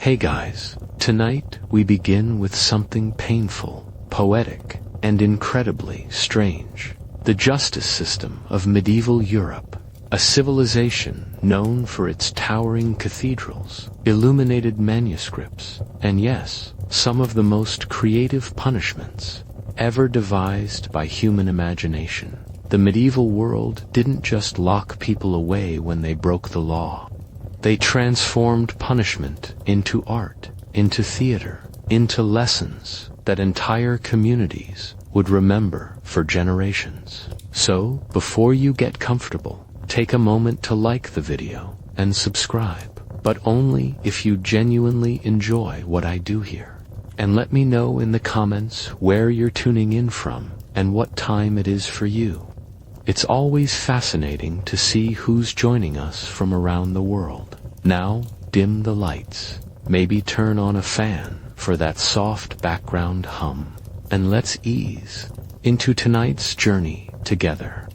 Hey guys, tonight we begin with something painful, poetic, and incredibly strange. The justice system of medieval Europe, a civilization known for its towering cathedrals, illuminated manuscripts, and yes, some of the most creative punishments ever devised by human imagination. The medieval world didn't just lock people away when they broke the law. They transformed punishment into art, into theater, into lessons that entire communities would remember for generations. So, before you get comfortable, take a moment to like the video and subscribe, but only if you genuinely enjoy what I do here. And let me know in the comments where you're tuning in from and what time it is for you. It's always fascinating to see who's joining us from around the world. Now, dim the lights, maybe turn on a fan for that soft background hum, and let's ease into tonight's journey together.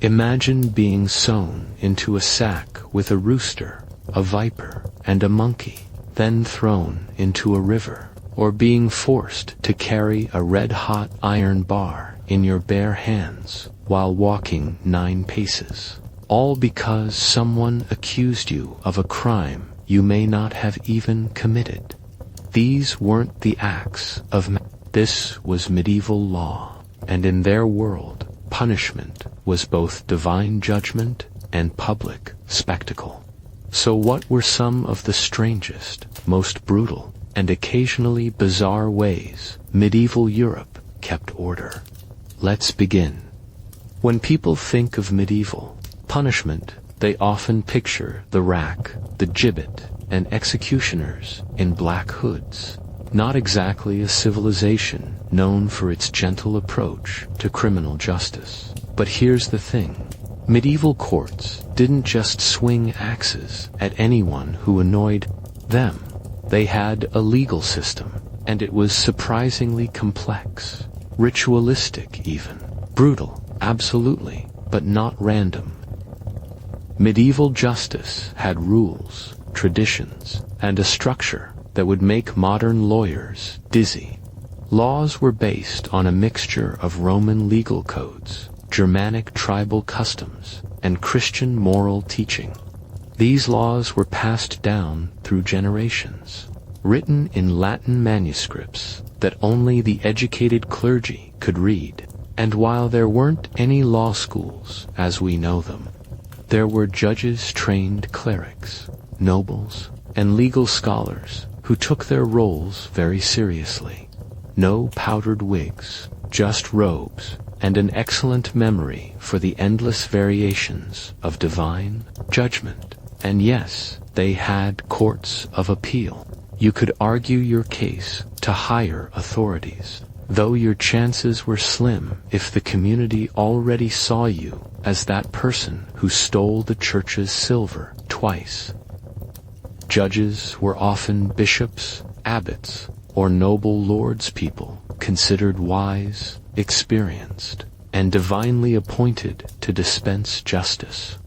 Imagine being sewn into a sack with a rooster, a viper, and a monkey, then thrown into a river, or being forced to carry a red-hot iron bar in your bare hands while walking 9 paces, all because someone accused you of a crime you may not have even committed. These weren't the acts of men. This was medieval law, and in their world, punishment was both divine judgment and public spectacle. So what were some of the strangest, most brutal, and occasionally bizarre ways medieval Europe kept order? Let's begin. When people think of medieval punishment, they often picture the rack, the gibbet, and executioners in black hoods. Not exactly a civilization known for its gentle approach to criminal justice. But here's the thing. Medieval courts didn't just swing axes at anyone who annoyed them. They had a legal system, and it was surprisingly complex, ritualistic even, brutal, absolutely, but not random. Medieval justice had rules, traditions, and a structure that would make modern lawyers dizzy. Laws were based on a mixture of Roman legal codes, Germanic tribal customs, and Christian moral teaching. These laws were passed down through generations, written in Latin manuscripts that only the educated clergy could read. And while there weren't any law schools as we know them, there were judges-trained clerics, nobles, and legal scholars who took their roles very seriously. No powdered wigs, just robes, and an excellent memory for the endless variations of divine judgment. And yes, they had courts of appeal. You could argue your case to higher authorities, though your chances were slim if the community already saw you as that person who stole the church's silver twice. Judges were often bishops, abbots, or noble lords, people considered wise, experienced, and divinely appointed to dispense justice.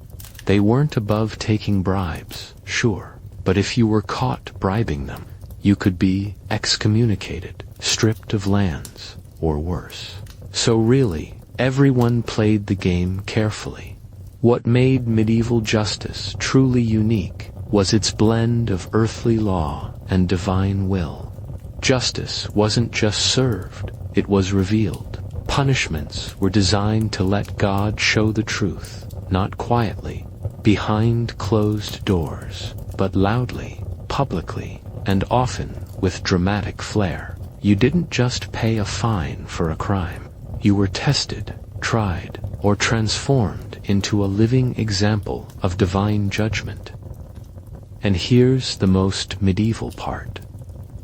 They weren't above taking bribes, sure, but if you were caught bribing them, you could be excommunicated, stripped of lands, or worse. So really, everyone played the game carefully. What made medieval justice truly unique was its blend of earthly law and divine will. Justice wasn't just served, it was revealed. Punishments were designed to let God show the truth, not quietly, behind closed doors, but loudly, publicly, and often with dramatic flair. You didn't just pay a fine for a crime. You were tested, tried, or transformed into a living example of divine judgment. And here's the most medieval part.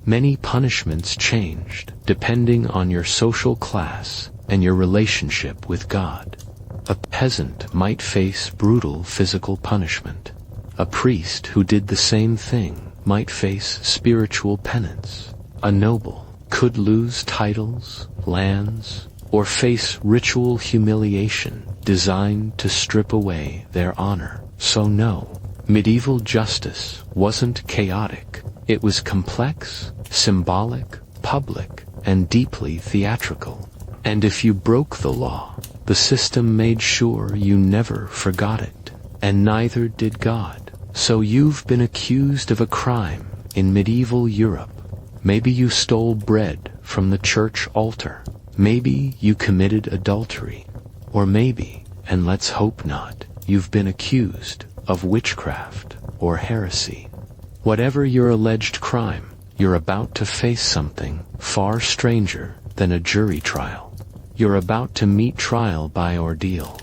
Many punishments changed depending on your social class and your relationship with God. A peasant might face brutal physical punishment. A priest who did the same thing might face spiritual penance. A noble could lose titles, lands, or face ritual humiliation designed to strip away their honor. So no, medieval justice wasn't chaotic, It was complex, symbolic, public, and deeply theatrical. And if you broke the law, the system made sure you never forgot it, and neither did God. So you've been accused of a crime in medieval Europe. Maybe you stole bread from the church altar. Maybe you committed adultery. Or maybe, and let's hope not, you've been accused of witchcraft or heresy. Whatever your alleged crime, you're about to face something far stranger than a jury trial. You're about to meet trial by ordeal.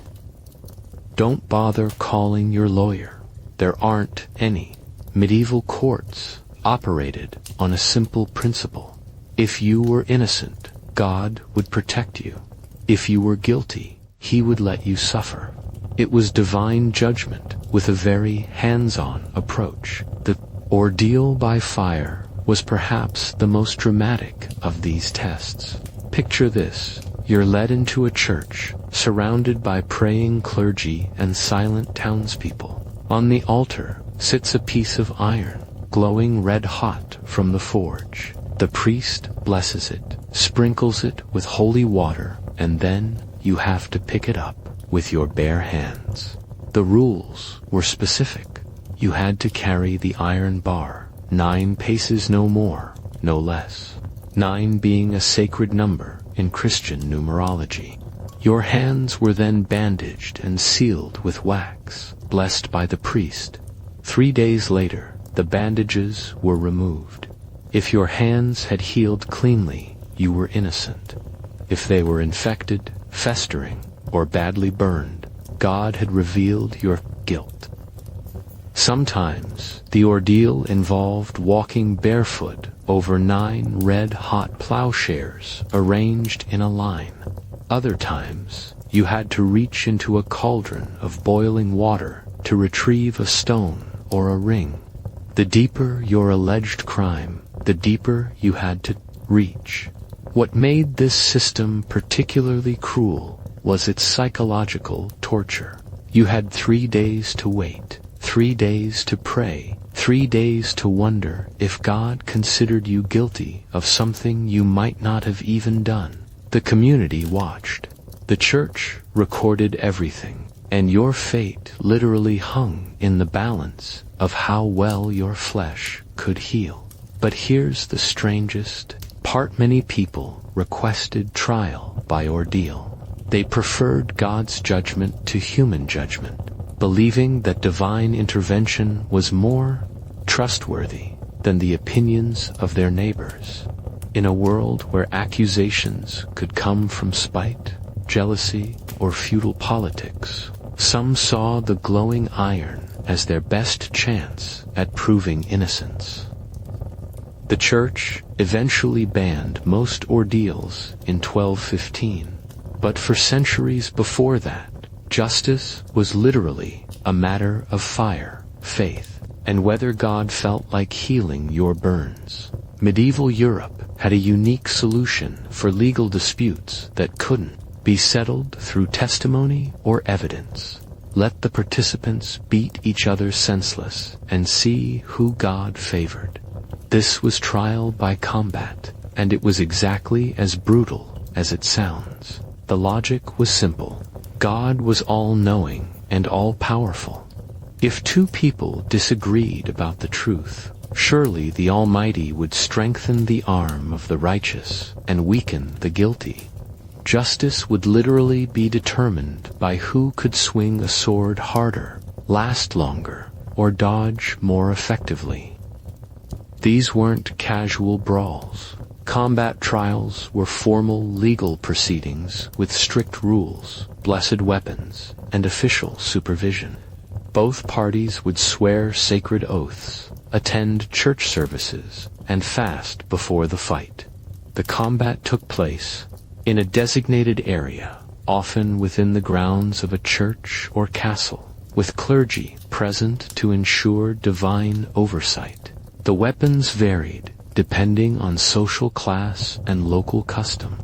Don't bother calling your lawyer. There aren't any. Medieval courts operated on a simple principle. If you were innocent, God would protect you. If you were guilty, He would let you suffer. It was divine judgment with a very hands-on approach. The ordeal by fire was perhaps the most dramatic of these tests. Picture this. You're led into a church, surrounded by praying clergy and silent townspeople. On the altar sits a piece of iron, glowing red-hot from the forge. The priest blesses it, sprinkles it with holy water, and then you have to pick it up with your bare hands. The rules were specific. You had to carry the iron bar, 9 paces no more, no less. 9 being a sacred number in Christian numerology. Your hands were then bandaged and sealed with wax, blessed by the priest. 3 days later, the bandages were removed. If your hands had healed cleanly, you were innocent. If they were infected, festering, or badly burned, God had revealed your guilt. Sometimes, the ordeal involved walking barefoot over 9 red-hot plowshares arranged in a line. Other times, you had to reach into a cauldron of boiling water to retrieve a stone or a ring. The deeper your alleged crime, the deeper you had to reach. What made this system particularly cruel was its psychological torture. You had 3 days to wait, 3 days to pray, 3 days to wonder if God considered you guilty of something you might not have even done. The community watched. The church recorded everything, and your fate literally hung in the balance of how well your flesh could heal. But here's the strangest part. Many people requested trial by ordeal. They preferred God's judgment to human judgment, believing that divine intervention was more trustworthy than the opinions of their neighbors. In a world where accusations could come from spite, jealousy, or feudal politics, some saw the glowing iron as their best chance at proving innocence. The church eventually banned most ordeals in 1215, but for centuries before that, justice was literally a matter of fire, faith, and whether God felt like healing your burns. Medieval Europe had a unique solution for legal disputes that couldn't be settled through testimony or evidence. Let the participants beat each other senseless and see who God favored. This was trial by combat, and it was exactly as brutal as it sounds. The logic was simple. God was all-knowing and all-powerful. If 2 people disagreed about the truth, surely the Almighty would strengthen the arm of the righteous and weaken the guilty. Justice would literally be determined by who could swing a sword harder, last longer, or dodge more effectively. These weren't casual brawls. Combat trials were formal legal proceedings with strict rules, blessed weapons, and official supervision. Both parties would swear sacred oaths, attend church services, and fast before the fight. The combat took place in a designated area, often within the grounds of a church or castle, with clergy present to ensure divine oversight. The weapons varied, depending on social class and local custom.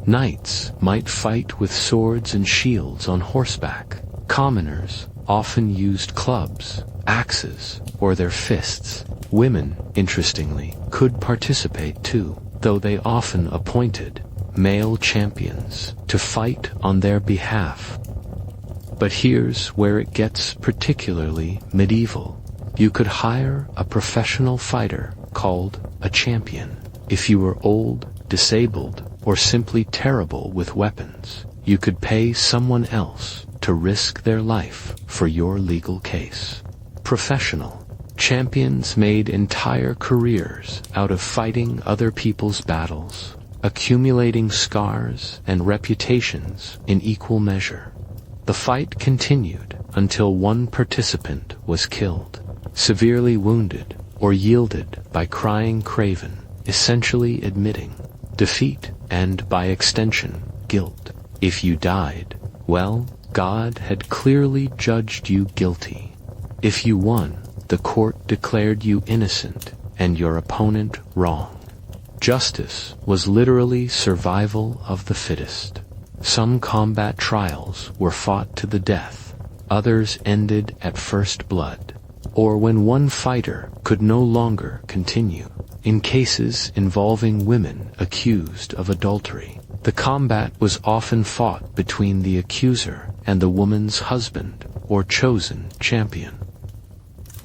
Knights might fight with swords and shields on horseback. Commoners often used clubs, axes, or their fists. Women, interestingly, could participate too, though they often appointed male champions to fight on their behalf. But here's where it gets particularly medieval. You could hire a professional fighter called a champion. If you were old, disabled, or simply terrible with weapons, you could pay someone else to risk their life for your legal case. Professional champions made entire careers out of fighting other people's battles, accumulating scars and reputations in equal measure. The fight continued until one participant was killed, severely wounded, or yielded by crying craven, essentially admitting defeat and, by extension, guilt. If you died, well, God had clearly judged you guilty. If you won, the court declared you innocent and your opponent wrong. Justice was literally survival of the fittest. Some combat trials were fought to the death, others ended at first blood, or when one fighter could no longer continue. In cases involving women accused of adultery, the combat was often fought between the accuser and the woman's husband or chosen champion.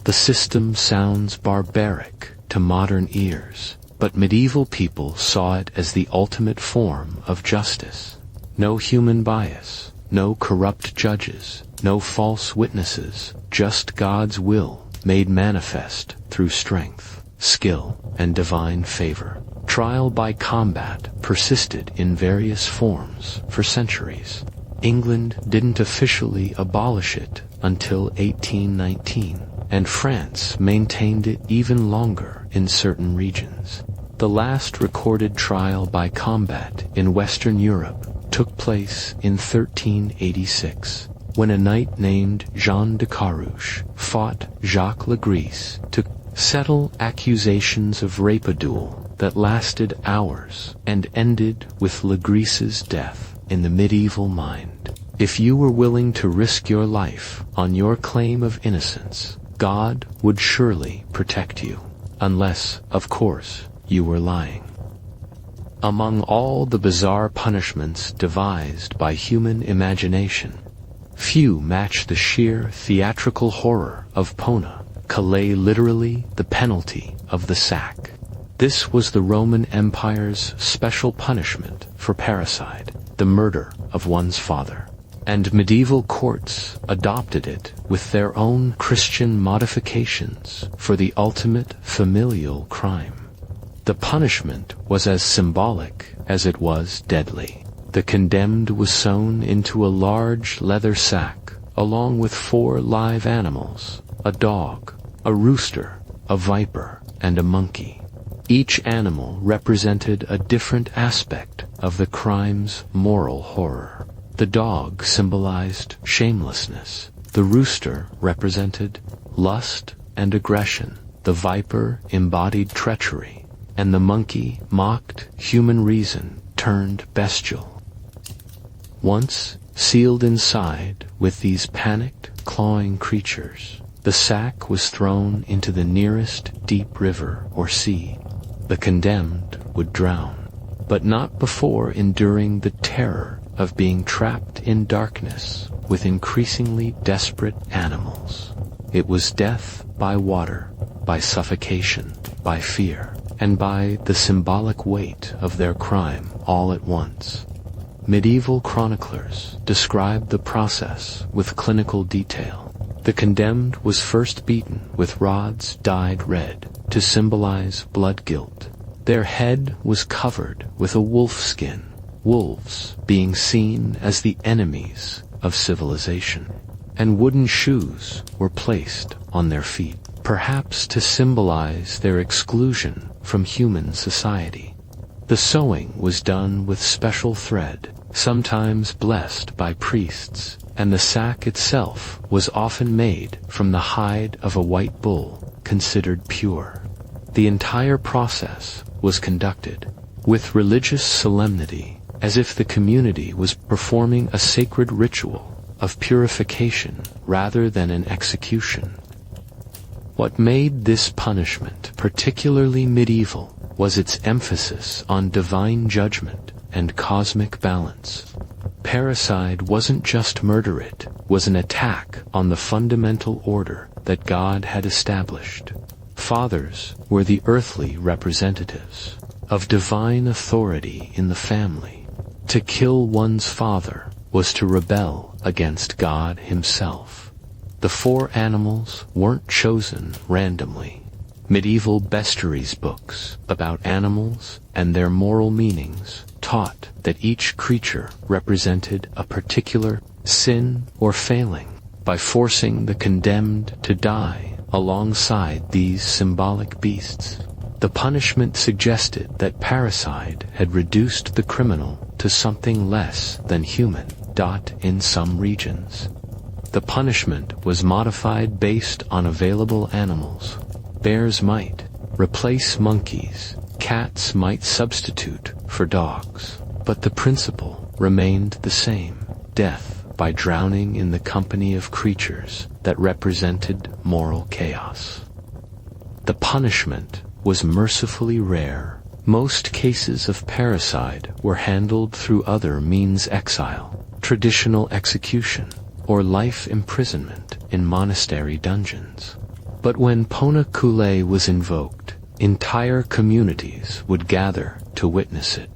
The system sounds barbaric to modern ears, but medieval people saw it as the ultimate form of justice. No human bias, no corrupt judges, no false witnesses, just God's will made manifest through strength, skill, and divine favor. Trial by combat persisted in various forms for centuries. England didn't officially abolish it until 1819, and France maintained it even longer in certain regions. The last recorded trial by combat in Western Europe took place in 1386, when a knight named Jean de Carouge fought Jacques Legris to settle accusations of rape-a-duel that lasted hours and ended with Legris's death. In the medieval mind, if you were willing to risk your life on your claim of innocence, God would surely protect you, unless, of course, you were lying. Among all the bizarre punishments devised by human imagination, few match the sheer theatrical horror of Pona, Calais, literally the penalty of the sack. This was the Roman Empire's special punishment for parricide, the murder of one's father. And medieval courts adopted it with their own Christian modifications for the ultimate familial crime. The punishment was as symbolic as it was deadly. The condemned was sewn into a large leather sack, along with 4 live animals, a dog, a rooster, a viper, and a monkey. Each animal represented a different aspect of the crime's moral horror. The dog symbolized shamelessness, the rooster represented lust and aggression, the viper embodied treachery, and the monkey mocked human reason turned bestial. Once sealed inside with these panicked, clawing creatures, the sack was thrown into the nearest deep river or sea. The condemned would drown, but not before enduring the terror of being trapped in darkness with increasingly desperate animals. It was death by water, by suffocation, by fear, and by the symbolic weight of their crime all at once. Medieval chroniclers described the process with clinical detail. The condemned was first beaten with rods dyed red to symbolize blood guilt. Their head was covered with a wolf skin, wolves being seen as the enemies of civilization, and wooden shoes were placed on their feet, perhaps to symbolize their exclusion from human society. The sewing was done with special thread, sometimes blessed by priests, and the sack itself was often made from the hide of a white bull, considered pure. The entire process was conducted with religious solemnity, as if the community was performing a sacred ritual of purification rather than an execution. What made this punishment particularly medieval was its emphasis on divine judgment and cosmic balance. Parricide wasn't just murder, it was an attack on the fundamental order that God had established. Fathers were the earthly representatives of divine authority in the family. To kill one's father was to rebel against God himself. The four animals weren't chosen randomly. Medieval bestiaries books about animals and their moral meanings taught that each creature represented a particular sin or failing. By forcing the condemned to die alongside these symbolic beasts, the punishment suggested that parricide had reduced the criminal to something less than human. In some regions, the punishment was modified based on available animals. Bears might replace monkeys, cats might substitute for dogs, but the principle remained the same: death by drowning in the company of creatures that represented moral chaos. The punishment was mercifully rare. Most cases of parricide were handled through other means: exile, traditional execution, or life imprisonment in monastery dungeons. But when poetic was invoked, entire communities would gather to witness it.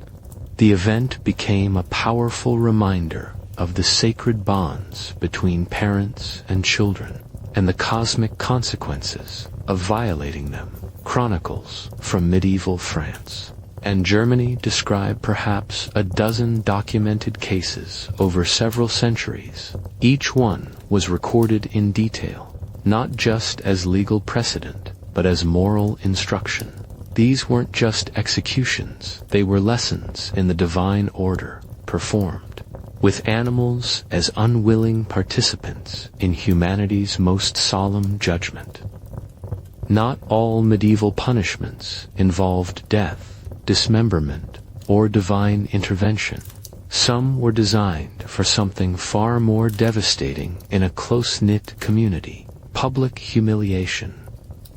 The event became a powerful reminder of the sacred bonds between parents and children, and the cosmic consequences of violating them. Chronicles from medieval France and Germany describe perhaps a dozen documented cases over several centuries. Each one was recorded in detail, not just as legal precedent, but as moral instruction. These weren't just executions, they were lessons in the divine order, performed with animals as unwilling participants in humanity's most solemn judgment. Not all medieval punishments involved death, dismemberment, or divine intervention. Some were designed for something far more devastating in a close-knit community: public humiliation.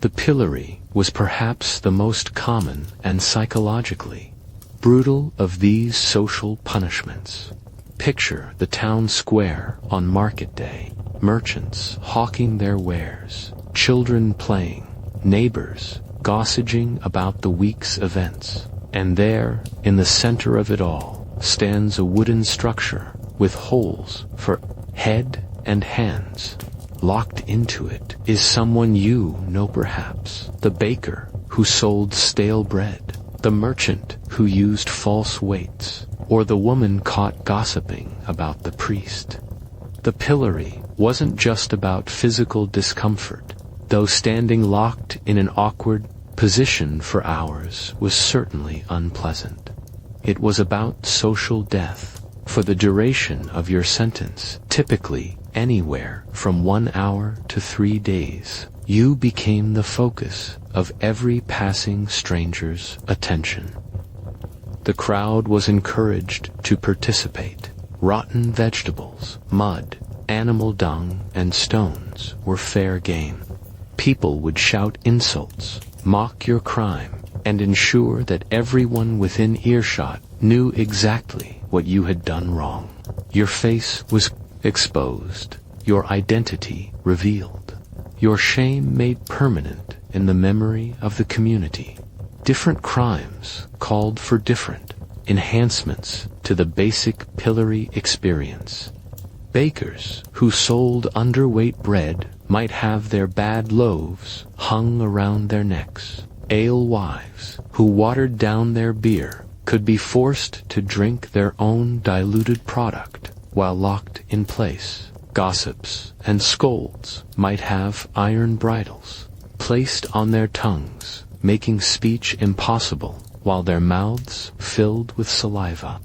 The pillory was perhaps the most common and psychologically brutal of these social punishments. Picture the town square on market day, merchants hawking their wares, children playing, neighbors gossiping about the week's events. And there, in the center of it all, stands a wooden structure with holes for head and hands. Locked into it is someone you know perhaps: the baker who sold stale bread, the merchant who used false weights, or the woman caught gossiping about the priest. The pillory wasn't just about physical discomfort, though standing locked in an awkward position for hours was certainly unpleasant. It was about social death. For the duration of your sentence, typically anywhere from 1 hour to 3 days, you became the focus of every passing stranger's attention. The crowd was encouraged to participate. Rotten vegetables, mud, animal dung, and stones were fair game. People would shout insults, mock your crime, and ensure that everyone within earshot knew exactly what you had done wrong. Your face was exposed, your identity revealed, your shame made permanent in the memory of the community. Different crimes called for different enhancements to the basic pillory experience. Bakers who sold underweight bread might have their bad loaves hung around their necks. Alewives who watered down their beer could be forced to drink their own diluted product while locked in place. Gossips and scolds might have iron bridles placed on their tongues, making speech impossible while their mouths filled with saliva.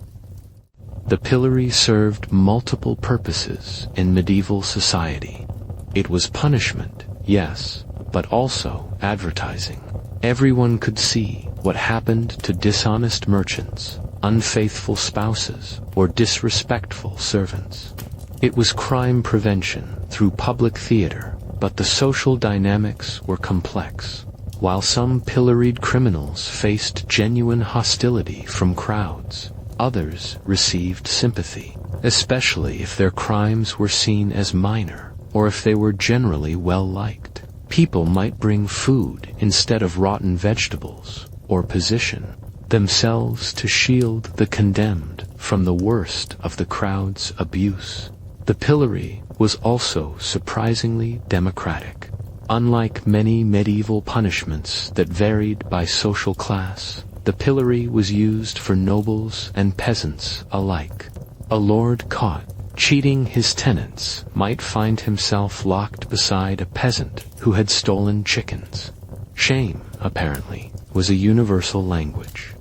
The pillory served multiple purposes in medieval society. It was punishment, yes, but also advertising. Everyone could see what happened to dishonest merchants, unfaithful spouses, or disrespectful servants. It was crime prevention through public theater, but the social dynamics were complex. While some pilloried criminals faced genuine hostility from crowds, others received sympathy, especially if their crimes were seen as minor, or if they were generally well-liked. People might bring food instead of rotten vegetables, or position themselves to shield the condemned from the worst of the crowd's abuse. The pillory was also surprisingly democratic. Unlike many medieval punishments that varied by social class, the pillory was used for nobles and peasants alike. A lord caught cheating his tenants might find himself locked beside a peasant who had stolen chickens. Shame, apparently, was a universal language.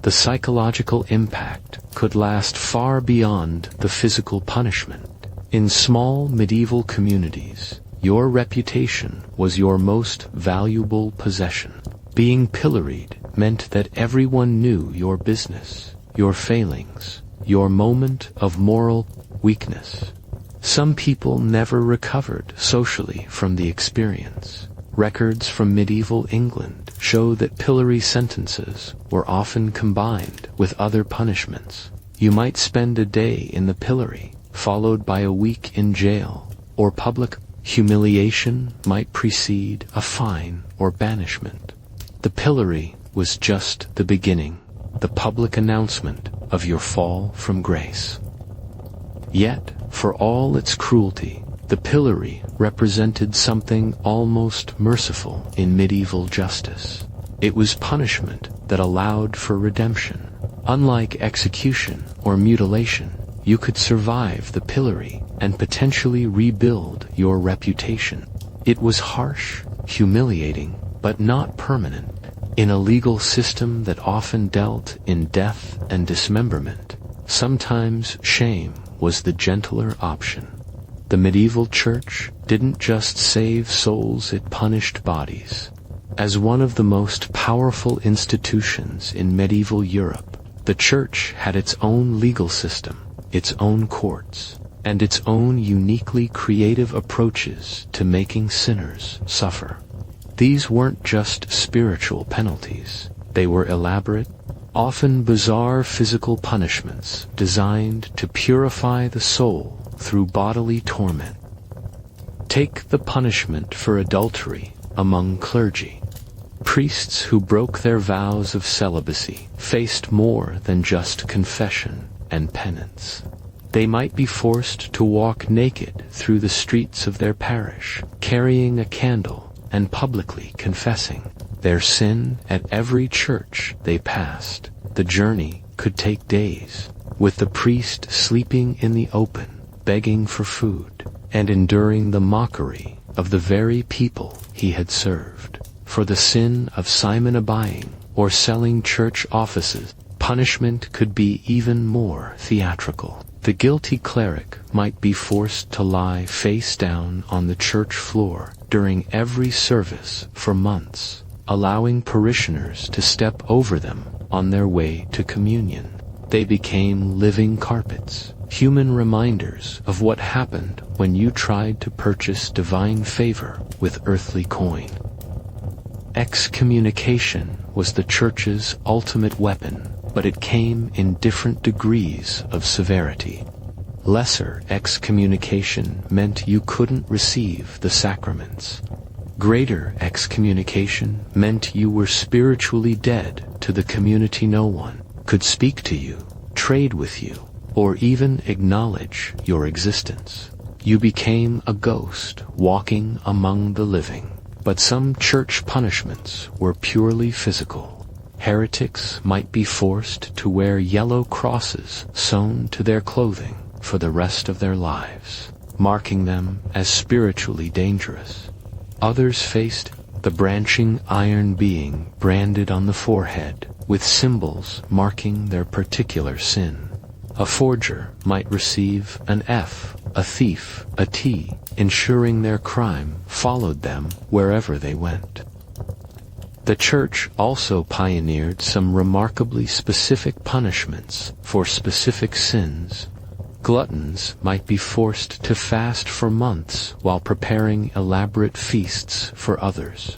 The psychological impact could last far beyond the physical punishment. In small medieval communities, your reputation was your most valuable possession. Being pilloried meant that everyone knew your business, your failings, your moment of moral weakness. Some people never recovered socially from the experience. Records from medieval England show that pillory sentences were often combined with other punishments. You might spend a day in the pillory, followed by a week in jail, or public humiliation might precede a fine or banishment. The pillory was just the beginning, the public announcement of your fall from grace. Yet, for all its cruelty, the pillory represented something almost merciful in medieval justice. It was punishment that allowed for redemption. Unlike execution or mutilation, you could survive the pillory and potentially rebuild your reputation. It was harsh, humiliating, but not permanent. In a legal system that often dealt in death and dismemberment, sometimes shame was the gentler option. The medieval church didn't just save souls, it punished bodies. As one of the most powerful institutions in medieval Europe, the church had its own legal system, its own courts, and its own uniquely creative approaches to making sinners suffer. These weren't just spiritual penalties. They were elaborate, often bizarre physical punishments designed to purify the soul through bodily torment. Take the punishment for adultery among clergy. Priests who broke their vows of celibacy faced more than just confession and penance. They might be forced to walk naked through the streets of their parish, carrying a candle and publicly confessing their sin at every church they passed. The journey could take days, with the priest sleeping in the open, begging for food, and enduring the mockery of the very people he had served. For the sin of simony buying or selling church offices, punishment could be even more theatrical. The guilty cleric might be forced to lie face down on the church floor during every service for months, allowing parishioners to step over them on their way to communion. They became living carpets, human reminders of what happened when you tried to purchase divine favor with earthly coin. Excommunication was the church's ultimate weapon, but it came in different degrees of severity. Lesser excommunication meant you couldn't receive the sacraments. Greater excommunication meant you were spiritually dead to the community. No one could speak to you, trade with you, or even acknowledge your existence. You became a ghost walking among the living. But some church punishments were purely physical. Heretics might be forced to wear yellow crosses sewn to their clothing for the rest of their lives, marking them as spiritually dangerous. Others faced the branching iron being branded on the forehead with symbols marking their particular sin. A forger might receive an F, a thief a T, ensuring their crime followed them wherever they went. The church also pioneered some remarkably specific punishments for specific sins. Gluttons might be forced to fast for months while preparing elaborate feasts for others.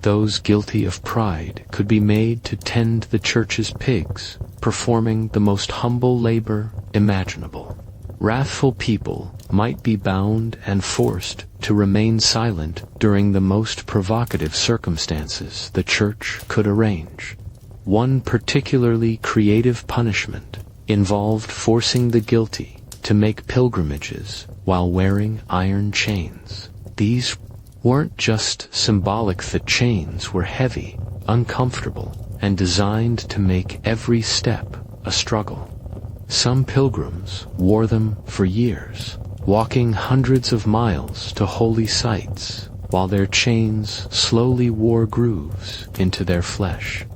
Those guilty of pride could be made to tend the church's pigs, performing the most humble labor imaginable. Wrathful people might be bound and forced to remain silent during the most provocative circumstances the church could arrange. One particularly creative punishment involved forcing the guilty to make pilgrimages while wearing iron chains. These weren't just symbolic. The chains were heavy, uncomfortable, and designed to make every step a struggle. Some pilgrims wore them for years, walking hundreds of miles to holy sites, while their chains slowly wore grooves into their flesh.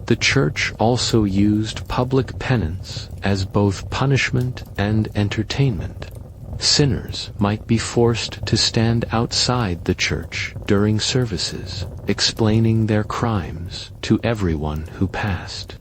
The church also used public penance as both punishment and entertainment. Sinners might be forced to stand outside the church during services, explaining their crimes to everyone who passed.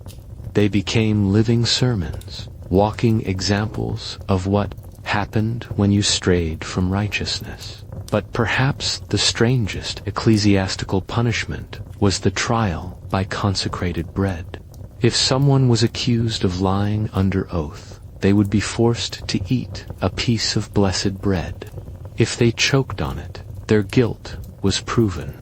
They became living sermons, walking examples of what happened when you strayed from righteousness. But perhaps the strangest ecclesiastical punishment was the trial by consecrated bread. If someone was accused of lying under oath, they would be forced to eat a piece of blessed bread. If they choked on it, their guilt was proven.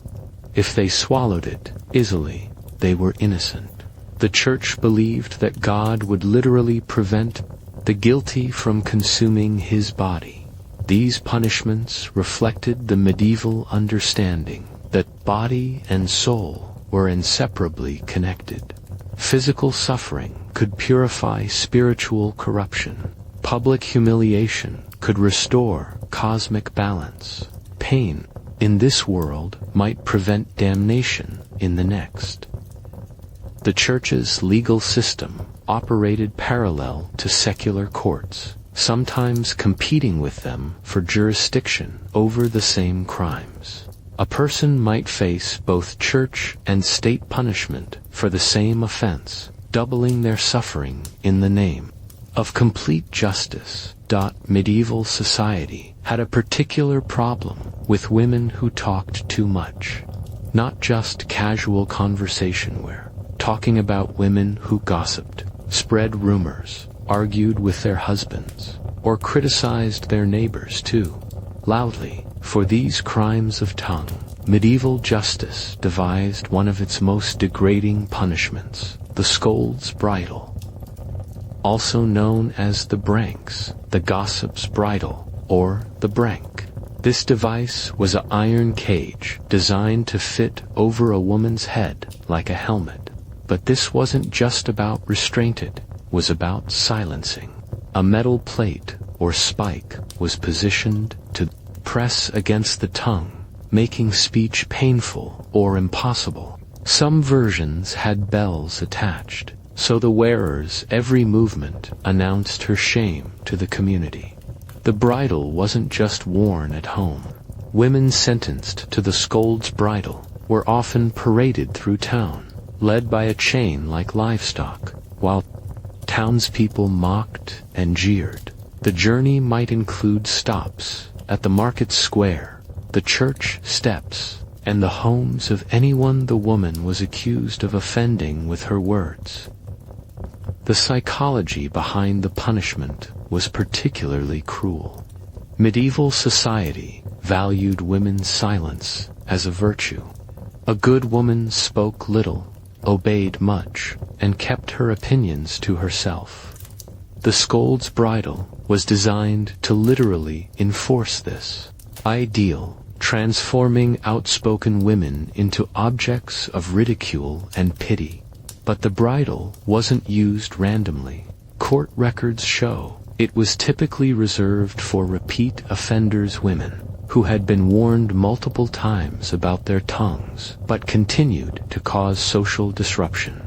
If they swallowed it easily, they were innocent. The church believed that God would literally prevent the guilty from consuming his body. These punishments reflected the medieval understanding that body and soul were inseparably connected. Physical suffering could purify spiritual corruption. Public humiliation could restore cosmic balance. Pain in this world might prevent damnation in the next. The church's legal system operated parallel to secular courts, sometimes competing with them for jurisdiction over the same crimes. A person might face both church and state punishment for the same offense, doubling their suffering in the name of complete justice. Medieval society had a particular problem with women who talked too much. Not just casual conversation where talking about women who gossiped, spread rumors, argued with their husbands, or criticized their neighbors too loudly. For these crimes of tongue, medieval justice devised one of its most degrading punishments, the scold's bridle. Also known as the branks, the gossip's bridle, or the brank. This device was an iron cage designed to fit over a woman's head like a helmet. But this wasn't just about restraint, it was about silencing. A metal plate or spike was positioned to press against the tongue, making speech painful or impossible. Some versions had bells attached, so the wearer's every movement announced her shame to the community. The bridle wasn't just worn at home. Women sentenced to the scold's bridle were often paraded through town, led by a chain like livestock, while townspeople mocked and jeered. The journey might include stops at the market square, the church steps, and the homes of anyone the woman was accused of offending with her words. The psychology behind the punishment was particularly cruel. Medieval society valued women's silence as a virtue. A good woman spoke little, obeyed much, and kept her opinions to herself. The scold's bridle was designed to literally enforce this ideal, transforming outspoken women into objects of ridicule and pity. But the bridle wasn't used randomly. Court records show it was typically reserved for repeat offenders, women who had been warned multiple times about their tongues but continued to cause social disruption.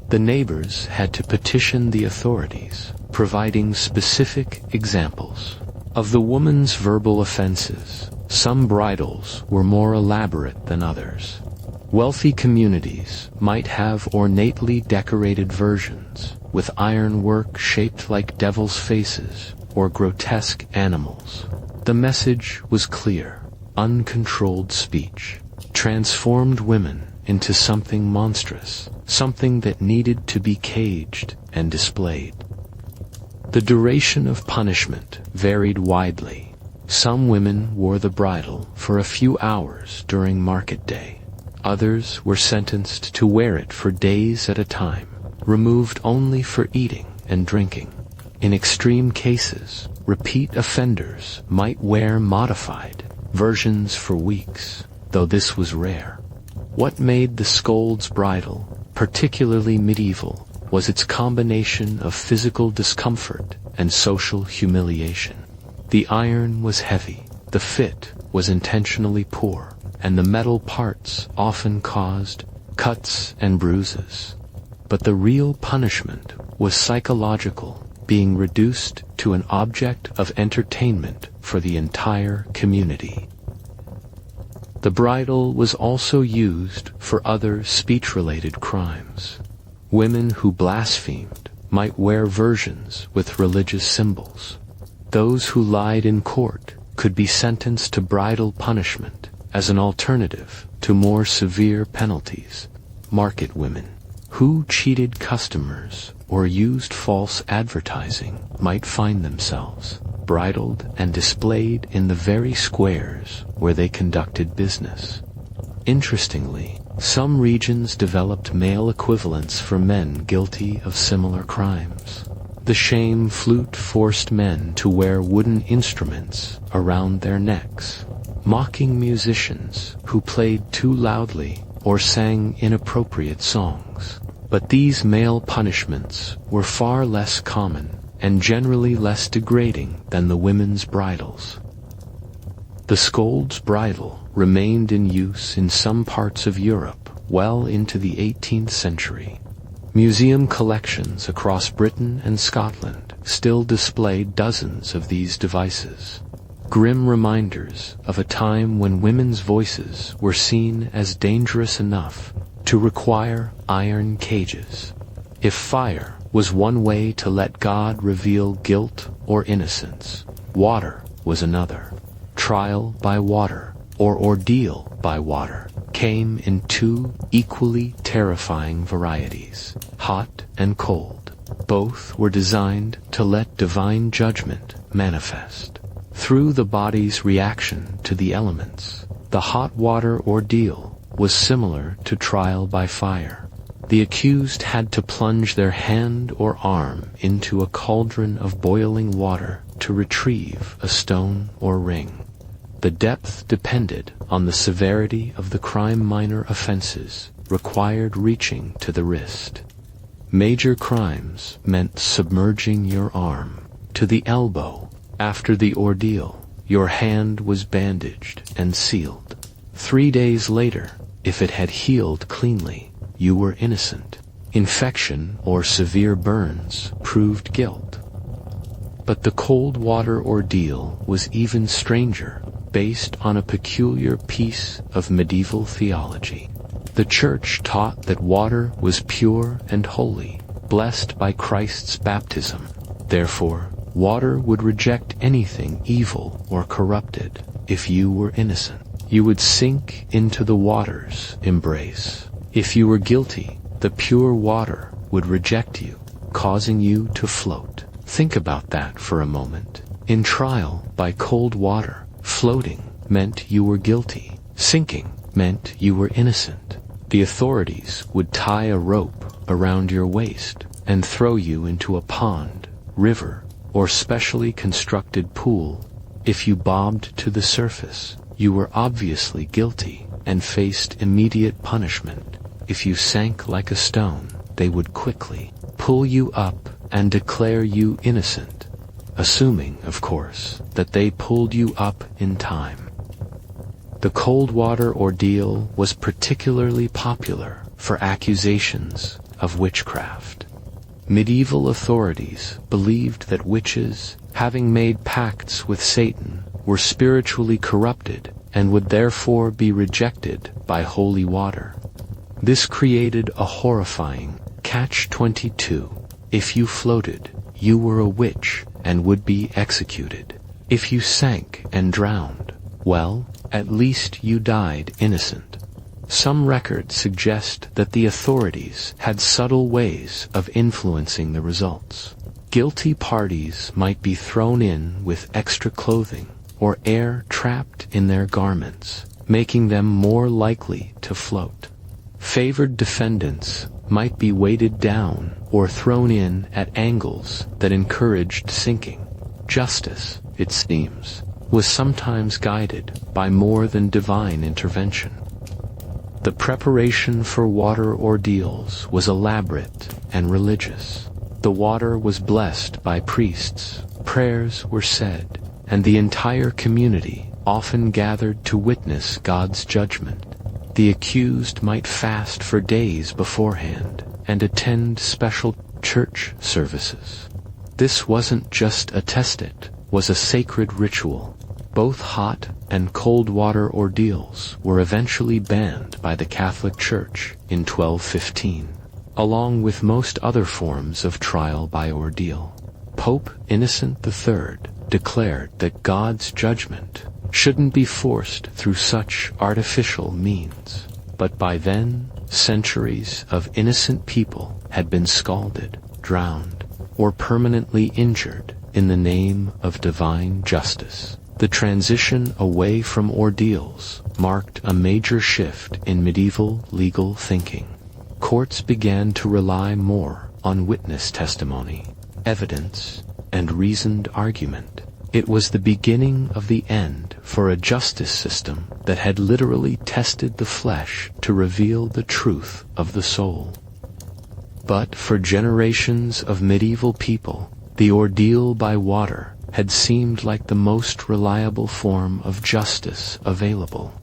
The neighbors had to petition the authorities, providing specific examples of the woman's verbal offenses. Some bridles were more elaborate than others. Wealthy communities might have ornately decorated versions, with ironwork shaped like devil's faces or grotesque animals. The message was clear: uncontrolled speech transformed women into something monstrous, something that needed to be caged and displayed. The duration of punishment varied widely. Some women wore the bridle for a few hours during market day. Others were sentenced to wear it for days at a time, removed only for eating and drinking. In extreme cases, repeat offenders might wear modified versions for weeks, though this was rare. What made the scold's bridle particularly medieval was its combination of physical discomfort and social humiliation. The iron was heavy, the fit was intentionally poor, and the metal parts often caused cuts and bruises. But the real punishment was psychological, being reduced to an object of entertainment for the entire community. The bridle was also used for other speech-related crimes. Women who blasphemed might wear versions with religious symbols. Those who lied in court could be sentenced to bridal punishment as an alternative to more severe penalties. Market women who cheated customers or used false advertising might find themselves bridled and displayed in the very squares where they conducted business. Interestingly, some regions developed male equivalents for men guilty of similar crimes. The shame flute forced men to wear wooden instruments around their necks, mocking musicians who played too loudly or sang inappropriate songs. But these male punishments were far less common and generally less degrading than the women's bridles. The scold's bridle remained in use in some parts of Europe well into the 18th century. Museum collections across Britain and Scotland still display dozens of these devices, grim reminders of a time when women's voices were seen as dangerous enough to require iron cages. If fire was one way to let God reveal guilt or innocence, water was another. Trial by water, or ordeal by water, came in two equally terrifying varieties, hot and cold. Both were designed to let divine judgment manifest. Through the body's reaction to the elements, the hot water ordeal was similar to trial by fire. The accused had to plunge their hand or arm into a cauldron of boiling water to retrieve a stone or ring. The depth depended on the severity of the crime. Minor offenses required reaching to the wrist. Major crimes meant submerging your arm to the elbow. After the ordeal, your hand was bandaged and sealed. 3 days later, if it had healed cleanly, you were innocent. Infection or severe burns proved guilt. But the cold water ordeal was even stranger, based on a peculiar piece of medieval theology. The Church taught that water was pure and holy, blessed by Christ's baptism. Therefore, water would reject anything evil or corrupted. If you were innocent, you would sink into the water's embrace. If you were guilty, the pure water would reject you, causing you to float. Think about that for a moment. In trial by cold water, floating meant you were guilty. Sinking meant you were innocent. The authorities would tie a rope around your waist and throw you into a pond, river, or specially constructed pool. If you bobbed to the surface, you were obviously guilty and faced immediate punishment. If you sank like a stone, they would quickly pull you up and declare you innocent, assuming, of course, that they pulled you up in time. The cold water ordeal was particularly popular for accusations of witchcraft. Medieval authorities believed that witches, having made pacts with Satan, were spiritually corrupted and would therefore be rejected by holy water. This created a horrifying catch-22. If you floated, you were a witch and would be executed. If you sank and drowned, well, at least you died innocent. Some records suggest that the authorities had subtle ways of influencing the results. Guilty parties might be thrown in with extra clothing or air trapped in their garments, making them more likely to float. Favored defendants might be weighted down or thrown in at angles that encouraged sinking. Justice, it seems, was sometimes guided by more than divine intervention. The preparation for water ordeals was elaborate and religious. The water was blessed by priests, prayers were said, and the entire community often gathered to witness God's judgment. The accused might fast for days beforehand and attend special church services. This wasn't just a test, it was a sacred ritual. Both hot and cold water ordeals were eventually banned by the Catholic Church in 1215, along with most other forms of trial by ordeal. Pope Innocent III declared that God's judgment shouldn't be forced through such artificial means. But by then, centuries of innocent people had been scalded, drowned, or permanently injured in the name of divine justice. The transition away from ordeals marked a major shift in medieval legal thinking. Courts began to rely more on witness testimony, evidence, and reasoned argument. It was the beginning of the end for a justice system that had literally tested the flesh to reveal the truth of the soul. But for generations of medieval people, the ordeal by water had seemed like the most reliable form of justice available.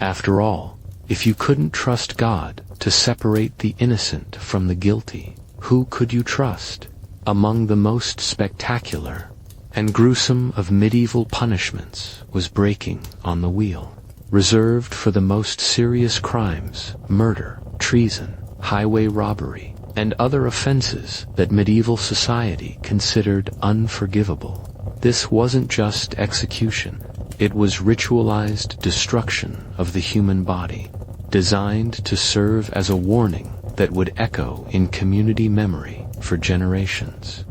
After all, if you couldn't trust God to separate the innocent from the guilty, who could you trust? Among the most spectacular and gruesome of medieval punishments was breaking on the wheel, reserved for the most serious crimes: murder, treason, highway robbery, and other offenses that medieval society considered unforgivable. This wasn't just execution, it was ritualized destruction of the human body, designed to serve as a warning that would echo in community memory for generations.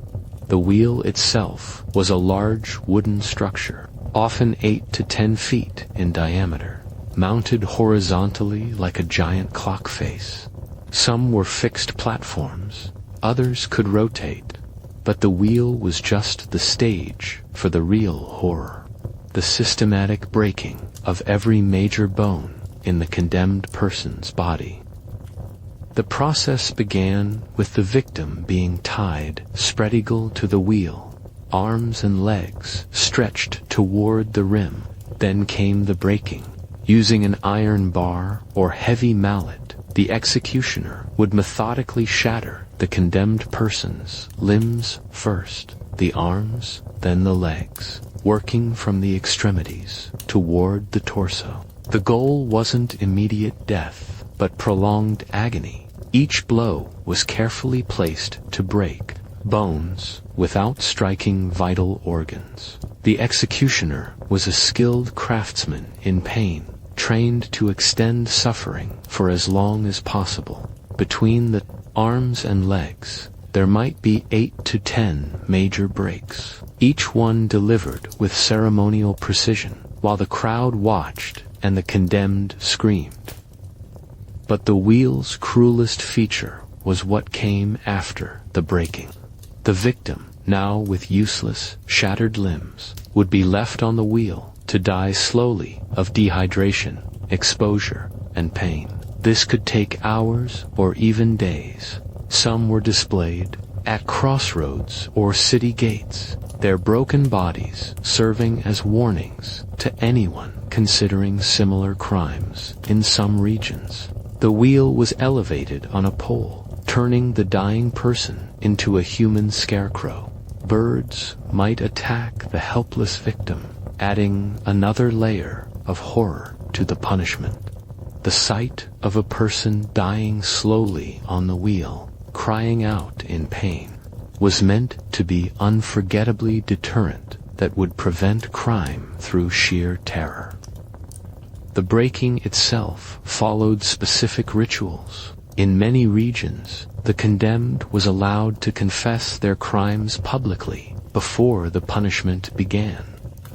The wheel itself was a large wooden structure, often 8 to 10 feet in diameter, mounted horizontally like a giant clock face. Some were fixed platforms, others could rotate, but the wheel was just the stage for the real horror: the systematic breaking of every major bone in the condemned person's body. The process began with the victim being tied spread eagle to the wheel, arms and legs stretched toward the rim. Then came the breaking. Using an iron bar or heavy mallet, the executioner would methodically shatter the condemned person's limbs first, the arms, then the legs, working from the extremities toward the torso. The goal wasn't immediate death, but prolonged agony. Each blow was carefully placed to break bones without striking vital organs. The executioner was a skilled craftsman in pain, trained to extend suffering for as long as possible. Between the arms and legs, there might be 8 to 10 major breaks, each one delivered with ceremonial precision, while the crowd watched and the condemned screamed. But the wheel's cruelest feature was what came after the breaking. The victim, now with useless, shattered limbs, would be left on the wheel to die slowly of dehydration, exposure, and pain. This could take hours or even days. Some were displayed at crossroads or city gates, their broken bodies serving as warnings to anyone considering similar crimes. In some regions, the wheel was elevated on a pole, turning the dying person into a human scarecrow. Birds might attack the helpless victim, adding another layer of horror to the punishment. The sight of a person dying slowly on the wheel, crying out in pain, was meant to be unforgettably deterrent that would prevent crime through sheer terror. The breaking itself followed specific rituals. In many regions, the condemned was allowed to confess their crimes publicly before the punishment began.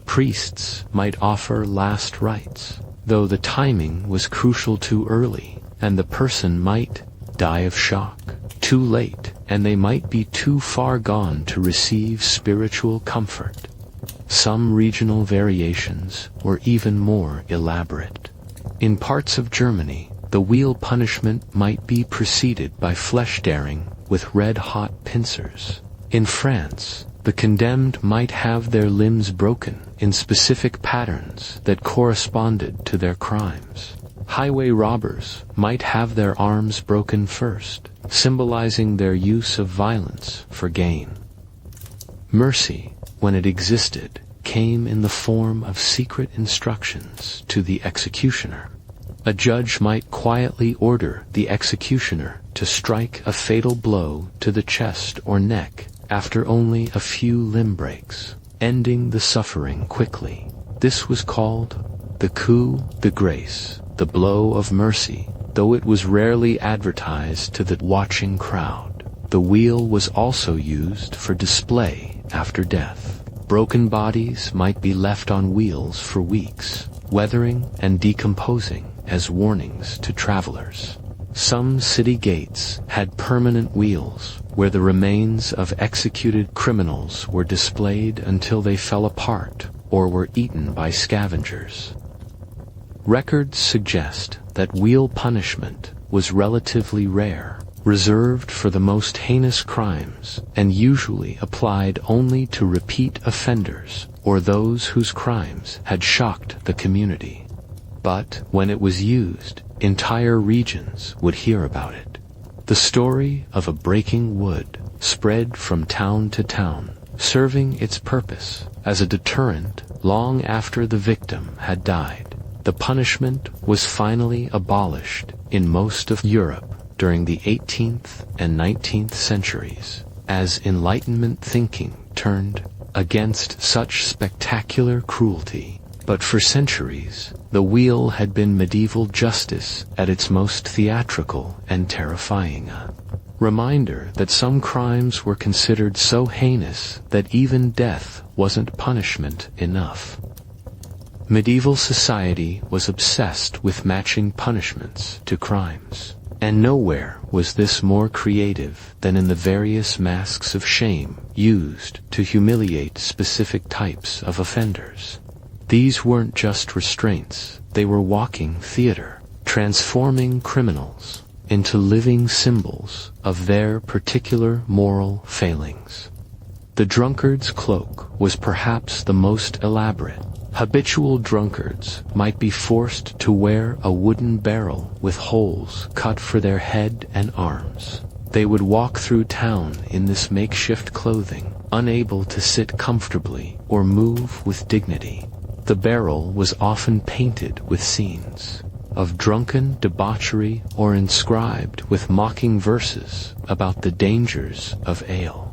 Priests might offer last rites, though the timing was crucial too early, and the person might die of shock too late, and they might be too far gone to receive spiritual comfort. Some regional variations were even more elaborate. In parts of Germany, the wheel punishment might be preceded by flesh tearing with red-hot pincers. In France, the condemned might have their limbs broken in specific patterns that corresponded to their crimes. Highway robbers might have their arms broken first, symbolizing their use of violence for gain. Mercy, when it existed, came in the form of secret instructions to the executioner. A judge might quietly order the executioner to strike a fatal blow to the chest or neck after only a few limb breaks, ending the suffering quickly. This was called the coup de grâce, the blow of mercy, though it was rarely advertised to the watching crowd. The wheel was also used for display after death. Broken bodies might be left on wheels for weeks, weathering and decomposing as warnings to travelers. Some city gates had permanent wheels, where the remains of executed criminals were displayed until they fell apart or were eaten by scavengers. Records suggest that wheel punishment was relatively rare, reserved for the most heinous crimes, and usually applied only to repeat offenders or those whose crimes had shocked the community. But when it was used, entire regions would hear about it. The story of a breaking wood spread from town to town, serving its purpose as a deterrent long after the victim had died. The punishment was finally abolished in most of Europe during the 18th and 19th centuries, as Enlightenment thinking turned against such spectacular cruelty. But for centuries, the wheel had been medieval justice at its most theatrical and terrifying. A reminder that some crimes were considered so heinous that even death wasn't punishment enough. Medieval society was obsessed with matching punishments to crimes, and nowhere was this more creative than in the various masks of shame used to humiliate specific types of offenders. These weren't just restraints, they were walking theater, transforming criminals into living symbols of their particular moral failings. The drunkard's cloak was perhaps the most elaborate. Habitual drunkards might be forced to wear a wooden barrel with holes cut for their head and arms. They would walk through town in this makeshift clothing, unable to sit comfortably or move with dignity. The barrel was often painted with scenes of drunken debauchery or inscribed with mocking verses about the dangers of ale.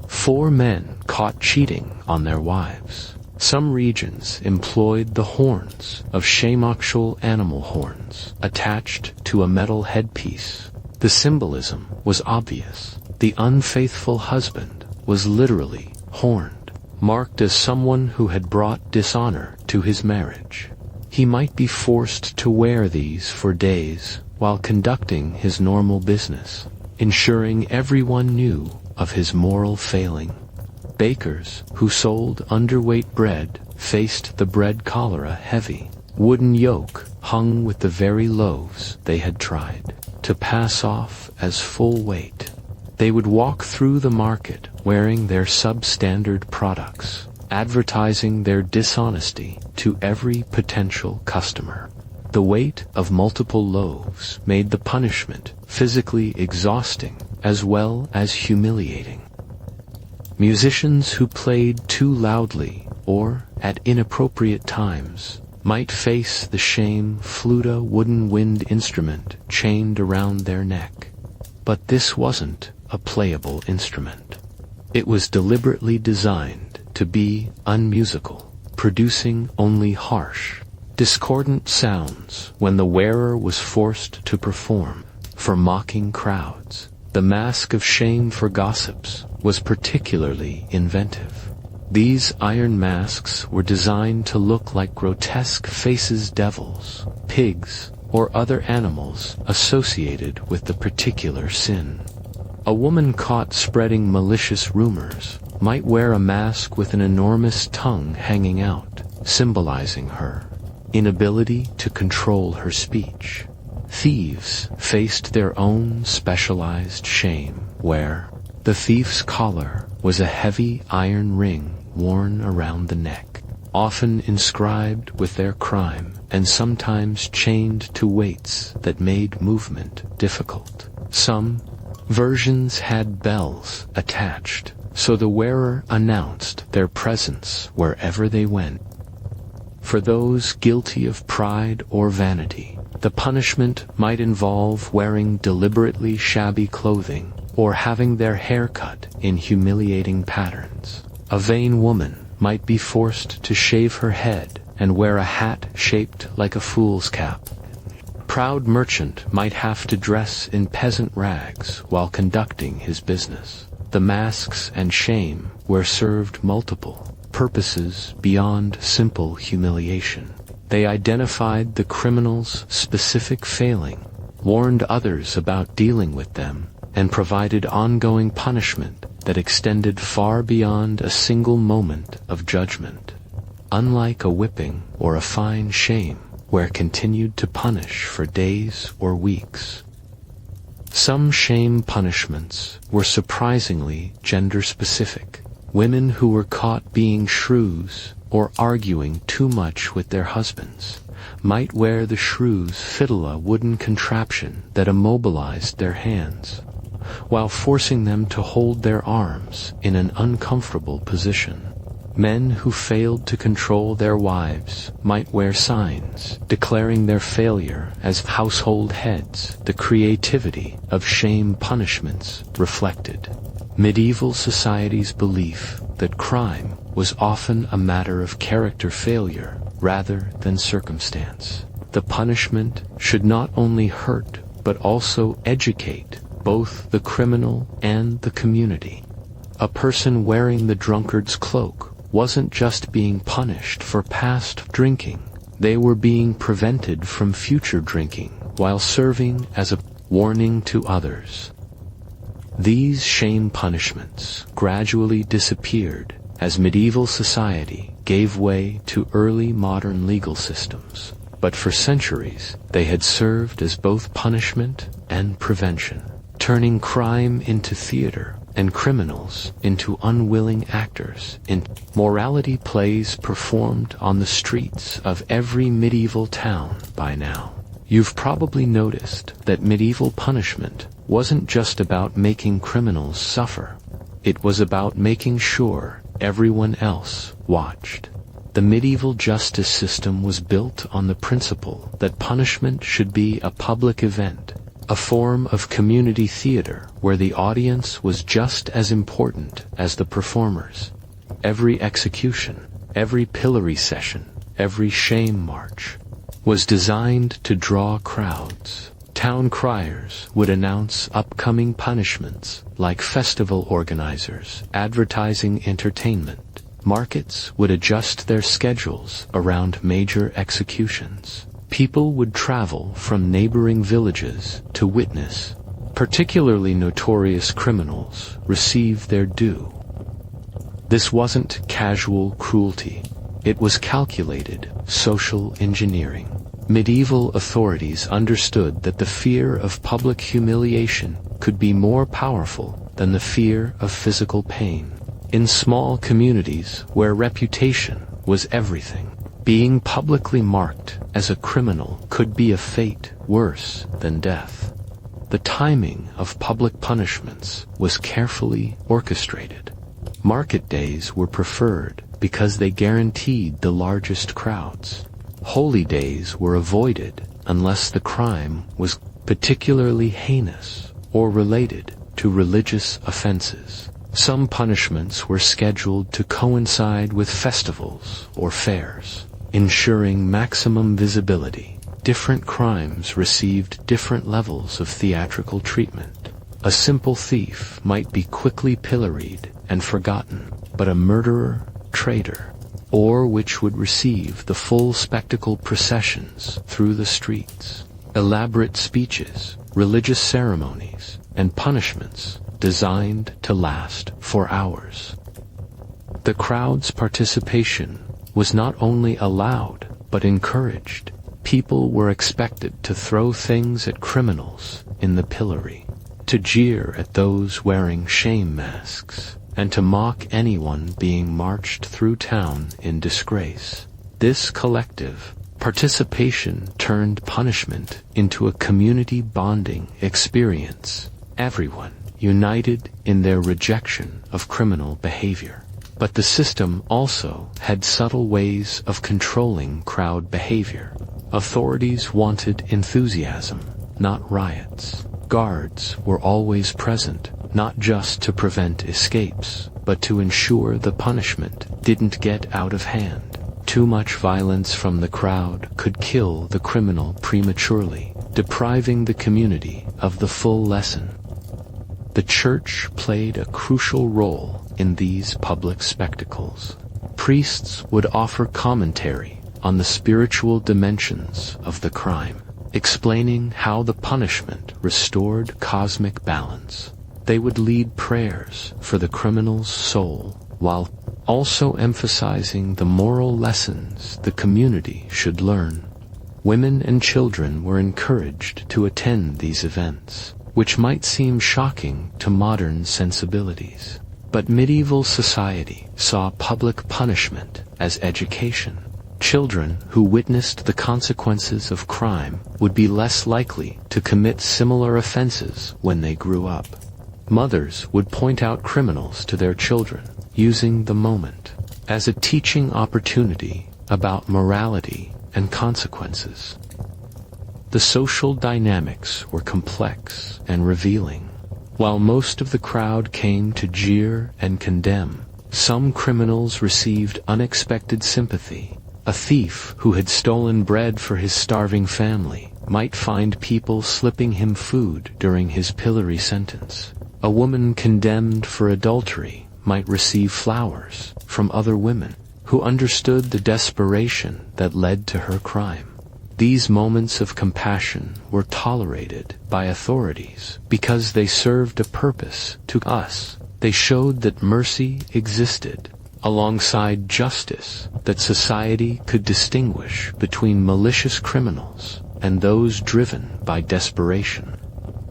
4 men caught cheating on their wives. Some regions employed the horns of factual animal horns attached to a metal headpiece. The symbolism was obvious. The unfaithful husband was literally horned, marked as someone who had brought dishonor to his marriage. He might be forced to wear these for days while conducting his normal business, ensuring everyone knew of his moral failing. Bakers who sold underweight bread faced the bread cholera heavy wooden yoke hung with the very loaves they had tried to pass off as full weight. They would walk through the market wearing their substandard products, advertising their dishonesty to every potential customer. The weight of multiple loaves made the punishment physically exhausting as well as humiliating. Musicians who played too loudly or at inappropriate times might face the shame flute, a wooden wind instrument chained around their neck. But this wasn't a playable instrument. It was deliberately designed to be unmusical, producing only harsh, discordant sounds when the wearer was forced to perform for mocking crowds. The mask of shame for gossips was particularly inventive. These iron masks were designed to look like grotesque faces, devils, pigs, or other animals associated with the particular sin. A woman caught spreading malicious rumors might wear a mask with an enormous tongue hanging out, symbolizing her inability to control her speech. Thieves faced their own specialized shame, where the thief's collar was a heavy iron ring worn around the neck, often inscribed with their crime and sometimes chained to weights that made movement difficult. Some versions had bells attached, so the wearer announced their presence wherever they went. For those guilty of pride or vanity, the punishment might involve wearing deliberately shabby clothing or having their hair cut in humiliating patterns. A vain woman might be forced to shave her head and wear a hat shaped like a fool's cap. Proud merchant might have to dress in peasant rags while conducting his business. The masks and shame were served multiple purposes beyond simple humiliation. They identified the criminal's specific failing, warned others about dealing with them, and provided ongoing punishment that extended far beyond a single moment of judgment. Unlike a whipping or a fine, shame were continued to punish for days or weeks. Some shame punishments were surprisingly gender-specific. Women who were caught being shrews or arguing too much with their husbands might wear the shrew's fiddle, a wooden contraption that immobilized their hands, while forcing them to hold their arms in an uncomfortable position. Men who failed to control their wives might wear signs declaring their failure as household heads. The creativity of shame punishments reflected medieval society's belief that crime was often a matter of character failure rather than circumstance. The punishment should not only hurt but also educate both the criminal and the community. A person wearing the drunkard's cloak wasn't just being punished for past drinking, they were being prevented from future drinking while serving as a warning to others. These shame punishments gradually disappeared as medieval society gave way to early modern legal systems, but for centuries they had served as both punishment and prevention, turning crime into theater and criminals into unwilling actors in morality plays performed on the streets of every medieval town by now. You've probably noticed that medieval punishment wasn't just about making criminals suffer. It was about making sure everyone else watched. The medieval justice system was built on the principle that punishment should be a public event, a form of community theater where the audience was just as important as the performers. Every execution, every pillory session, every shame march was designed to draw crowds. Town criers would announce upcoming punishments like festival organizers advertising entertainment. Markets would adjust their schedules around major executions. People would travel from neighboring villages to witness particularly notorious criminals receive their due. This wasn't casual cruelty. It was calculated social engineering. Medieval authorities understood that the fear of public humiliation could be more powerful than the fear of physical pain. In small communities where reputation was everything, being publicly marked as a criminal could be a fate worse than death. The timing of public punishments was carefully orchestrated. Market days were preferred because they guaranteed the largest crowds. Holy days were avoided unless the crime was particularly heinous or related to religious offenses. Some punishments were scheduled to coincide with festivals or fairs, ensuring maximum visibility. Different crimes received different levels of theatrical treatment. A simple thief might be quickly pilloried and forgotten, but a murderer, traitor, or which would receive the full spectacle processions through the streets, elaborate speeches, religious ceremonies, and punishments designed to last for hours. The crowd's participation was not only allowed but encouraged. People were expected to throw things at criminals in the pillory, to jeer at those wearing shame masks, and to mock anyone being marched through town in disgrace. This collective participation turned punishment into a community bonding experience, everyone united in their rejection of criminal behavior. But the system also had subtle ways of controlling crowd behavior. Authorities wanted enthusiasm, not riots. Guards were always present, not just to prevent escapes, but to ensure the punishment didn't get out of hand. Too much violence from the crowd could kill the criminal prematurely, depriving the community of the full lesson. The church played a crucial role in these public spectacles. Priests would offer commentary on the spiritual dimensions of the crime, explaining how the punishment restored cosmic balance. They would lead prayers for the criminal's soul, while also emphasizing the moral lessons the community should learn. Women and children were encouraged to attend these events, which might seem shocking to modern sensibilities. But medieval society saw public punishment as education. Children who witnessed the consequences of crime would be less likely to commit similar offenses when they grew up. Mothers would point out criminals to their children, using the moment as a teaching opportunity about morality and consequences. The social dynamics were complex and revealing. While most of the crowd came to jeer and condemn, some criminals received unexpected sympathy. A thief who had stolen bread for his starving family might find people slipping him food during his pillory sentence. A woman condemned for adultery might receive flowers from other women who understood the desperation that led to her crime. These moments of compassion were tolerated by authorities because they served a purpose to us. They showed that mercy existed alongside justice, that society could distinguish between malicious criminals and those driven by desperation.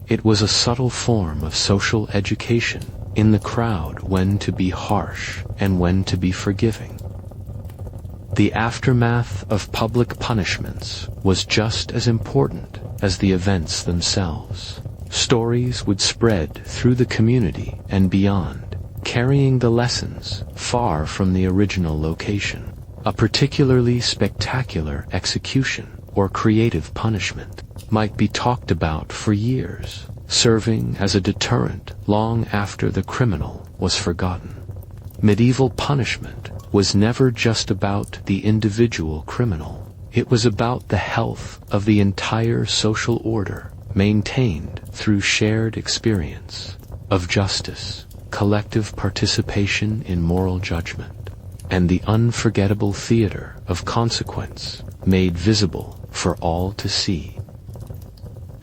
It was a subtle form of social education in the crowd when to be harsh and when to be forgiving. The aftermath of public punishments was just as important as the events themselves. Stories would spread through the community and beyond, carrying the lessons far from the original location. A particularly spectacular execution or creative punishment might be talked about for years, serving as a deterrent long after the criminal was forgotten. Medieval punishment was never just about the individual criminal. It was about the health of the entire social order, maintained through shared experience of justice, collective participation in moral judgment, and the unforgettable theater of consequence made visible for all to see.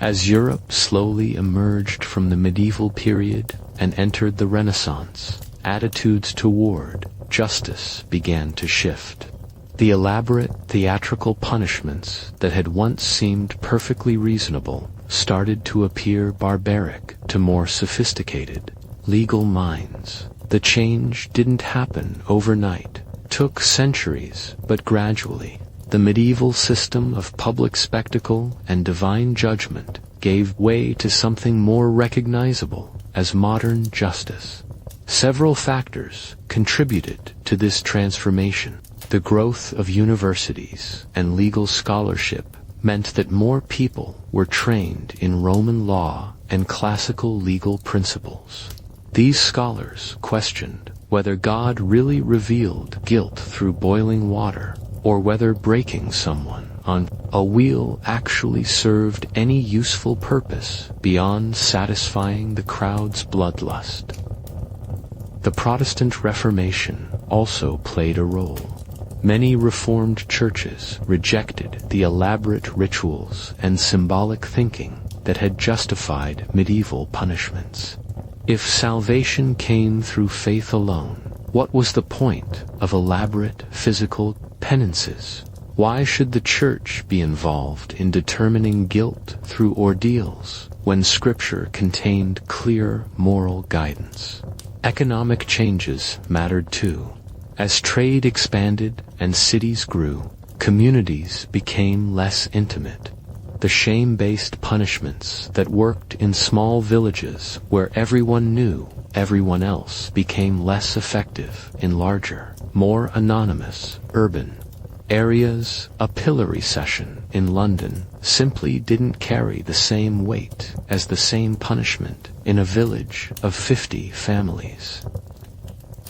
As Europe slowly emerged from the medieval period and entered the Renaissance, attitudes toward justice began to shift. The elaborate theatrical punishments that had once seemed perfectly reasonable started to appear barbaric to more sophisticated legal minds. The change didn't happen overnight, took centuries, but gradually. The medieval system of public spectacle and divine judgment gave way to something more recognizable as modern justice. Several factors contributed to this transformation. The growth of universities and legal scholarship meant that more people were trained in Roman law and classical legal principles. These scholars questioned whether God really revealed guilt through boiling water, or whether breaking someone on a wheel actually served any useful purpose beyond satisfying the crowd's bloodlust. The Protestant Reformation also played a role. Many Reformed churches rejected the elaborate rituals and symbolic thinking that had justified medieval punishments. If salvation came through faith alone, what was the point of elaborate physical penances? Why should the church be involved in determining guilt through ordeals when Scripture contained clear moral guidance? Economic changes mattered too. As trade expanded and cities grew, communities became less intimate. The shame-based punishments that worked in small villages where everyone knew everyone else became less effective in larger, more anonymous, urban areas. A pillory session in London simply didn't carry the same weight as the same punishment in a village of 50 families.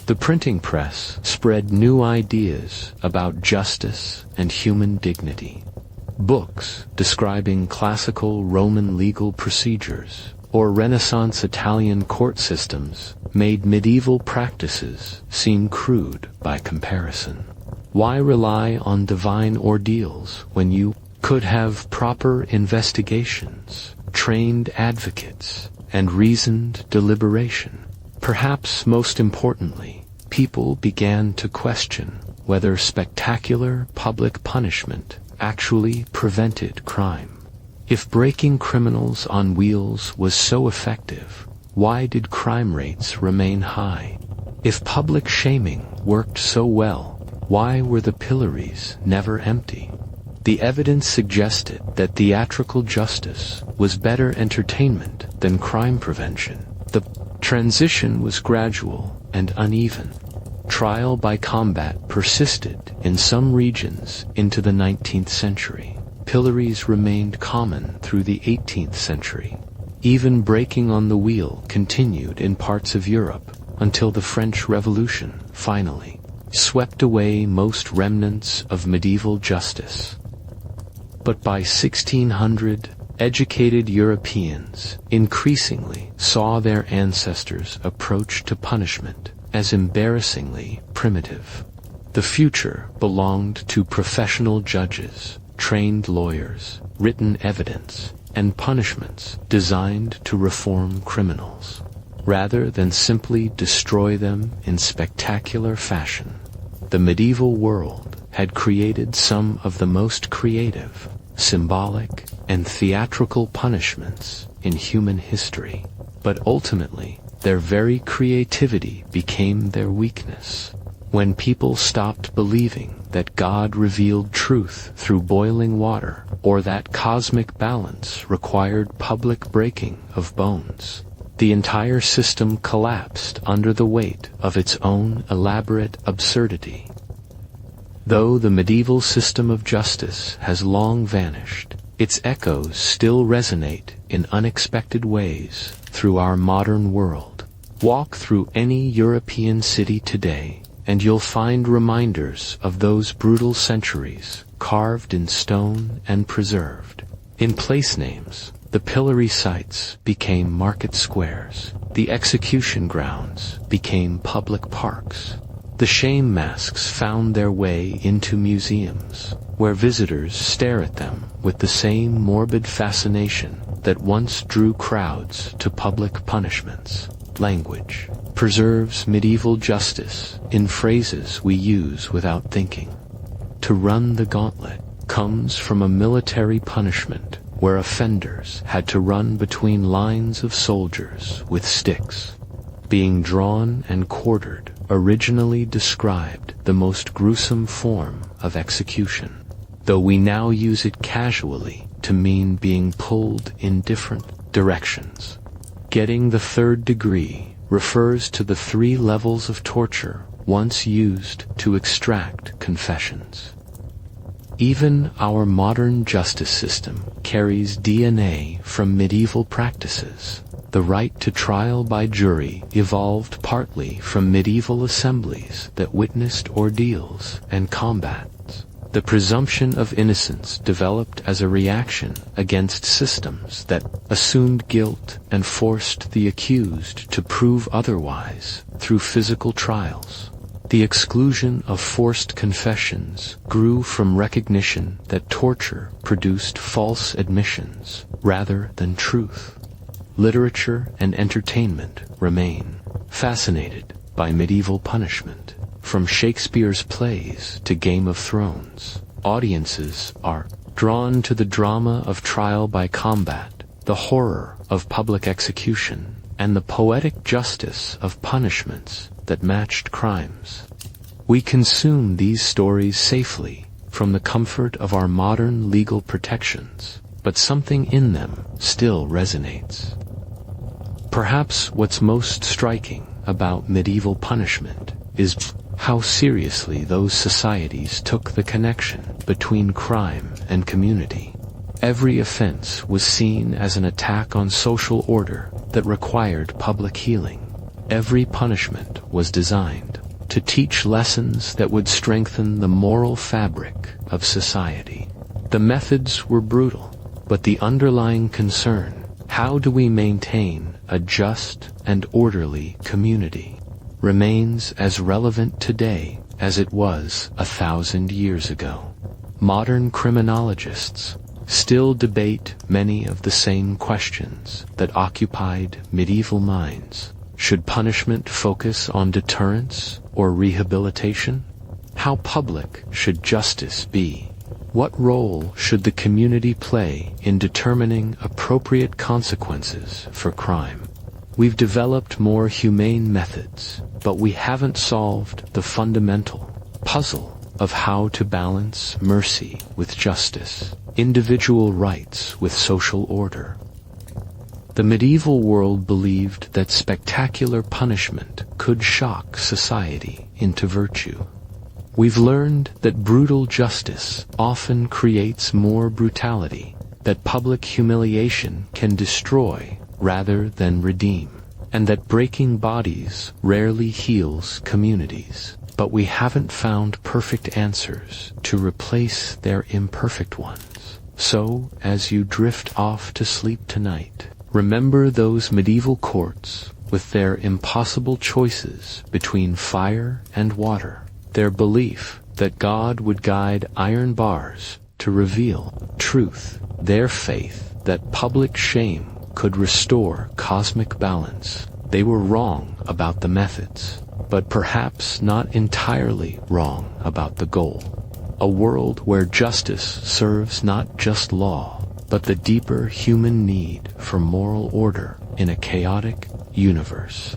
The printing press spread new ideas about justice and human dignity. Books describing classical Roman legal procedures or Renaissance Italian court systems made medieval practices seem crude by comparison. Why rely on divine ordeals when you could have proper investigations, trained advocates, and reasoned deliberation? Perhaps most importantly, people began to question whether spectacular public punishment actually prevented crime. If breaking criminals on wheels was so effective, why did crime rates remain high? If public shaming worked so well, why were the pillories never empty? The evidence suggested that theatrical justice was better entertainment than crime prevention. The transition was gradual and uneven. Trial by combat persisted in some regions into the 19th century. Pillories remained common through the 18th century. Even breaking on the wheel continued in parts of Europe until the French Revolution finally swept away most remnants of medieval justice. But by 1600, educated Europeans increasingly saw their ancestors' approach to punishment as embarrassingly primitive. The future belonged to professional judges, trained lawyers, written evidence, and punishments designed to reform criminals, rather than simply destroy them in spectacular fashion. The medieval world had created some of the most creative, symbolic, and theatrical punishments in human history, but ultimately, their very creativity became their weakness. When people stopped believing that God revealed truth through boiling water, or that cosmic balance required public breaking of bones, the entire system collapsed under the weight of its own elaborate absurdity. Though the medieval system of justice has long vanished, its echoes still resonate in unexpected ways through our modern world. Walk through any European city today, and you'll find reminders of those brutal centuries carved in stone and preserved. In place names, the pillory sites became market squares. The execution grounds became public parks. The shame masks found their way into museums, where visitors stare at them with the same morbid fascination that once drew crowds to public punishments. Language preserves medieval justice in phrases we use without thinking. To run the gauntlet comes from a military punishment where offenders had to run between lines of soldiers with sticks. Being drawn and quartered originally described the most gruesome form of execution, though we now use it casually to mean being pulled in different directions. Getting the third degree refers to the 3 levels of torture once used to extract confessions. Even our modern justice system carries DNA from medieval practices. The right to trial by jury evolved partly from medieval assemblies that witnessed ordeals and combats. The presumption of innocence developed as a reaction against systems that assumed guilt and forced the accused to prove otherwise through physical trials. The exclusion of forced confessions grew from recognition that torture produced false admissions rather than truth. Literature and entertainment remain fascinated by medieval punishment. From Shakespeare's plays to Game of Thrones, audiences are drawn to the drama of trial by combat, the horror of public execution, and the poetic justice of punishments that matched crimes. We consume these stories safely from the comfort of our modern legal protections, but something in them still resonates. Perhaps what's most striking about medieval punishment is how seriously those societies took the connection between crime and community. Every offense was seen as an attack on social order that required public healing. Every punishment was designed to teach lessons that would strengthen the moral fabric of society. The methods were brutal, but the underlying concern, how do we maintain a just and orderly community, remains as relevant today as it was 1,000 years ago. Modern criminologists still debate many of the same questions that occupied medieval minds. Should punishment focus on deterrence or rehabilitation? How public should justice be? What role should the community play in determining appropriate consequences for crime? We've developed more humane methods, but we haven't solved the fundamental puzzle of how to balance mercy with justice, individual rights with social order. The medieval world believed that spectacular punishment could shock society into virtue. We've learned that brutal justice often creates more brutality, that public humiliation can destroy rather than redeem, and that breaking bodies rarely heals communities. But we haven't found perfect answers to replace their imperfect ones. So, as you drift off to sleep tonight, remember those medieval courts with their impossible choices between fire and water, their belief that God would guide iron bars to reveal truth, their faith that public shame could restore cosmic balance. They were wrong about the methods, but perhaps not entirely wrong about the goal. A world where justice serves not just law, but the deeper human need for moral order in a chaotic universe.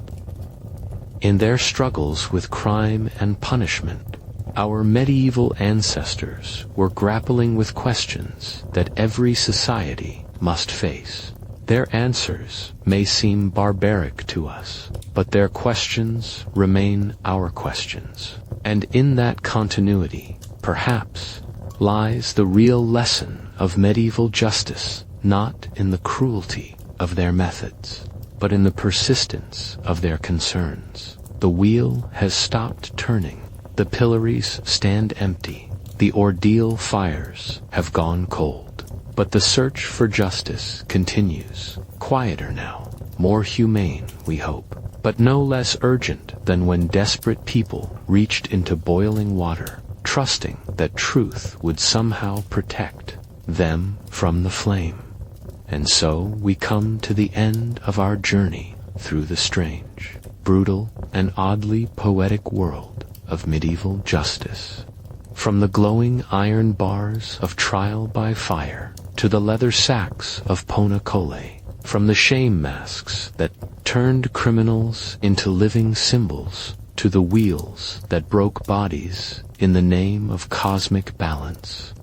In their struggles with crime and punishment, our medieval ancestors were grappling with questions that every society must face. Their answers may seem barbaric to us, but their questions remain our questions. And in that continuity, perhaps, lies the real lesson of medieval justice, not in the cruelty of their methods, but in the persistence of their concerns. The wheel has stopped turning. The pillories stand empty. The ordeal fires have gone cold. But the search for justice continues. Quieter now, more humane, we hope, but no less urgent than when desperate people reached into boiling water, trusting that truth would somehow protect them from the flame. And so we come to the end of our journey through the strange, brutal, and oddly poetic world of medieval justice. From the glowing iron bars of trial by fire to the leather sacks of Ponacole, from the shame masks that turned criminals into living symbols to the wheels that broke bodies in the name of cosmic balance.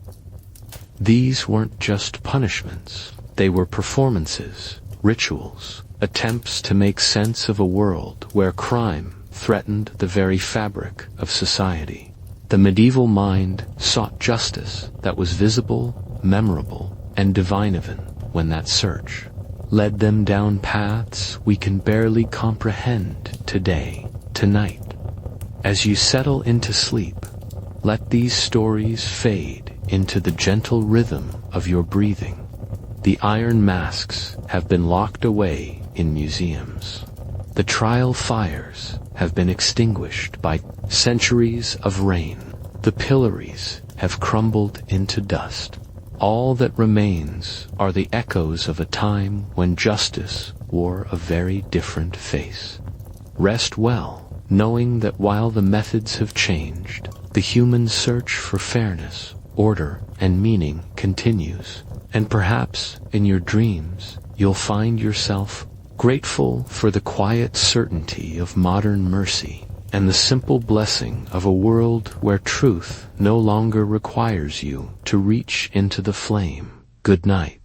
These weren't just punishments, they were performances, rituals, attempts to make sense of a world where crime threatened the very fabric of society. The medieval mind sought justice that was visible, memorable, and divine even when that search led them down paths we can barely comprehend today, tonight. As you settle into sleep, let these stories fade into the gentle rhythm of your breathing. The iron masks have been locked away in museums. The trial fires have been extinguished by centuries of rain. The pillories have crumbled into dust. All that remains are the echoes of a time when justice wore a very different face. Rest well, knowing that while the methods have changed, the human search for fairness, order, and meaning continues. And perhaps, in your dreams, you'll find yourself grateful for the quiet certainty of modern mercy and the simple blessing of a world where truth no longer requires you to reach into the flame. Good night.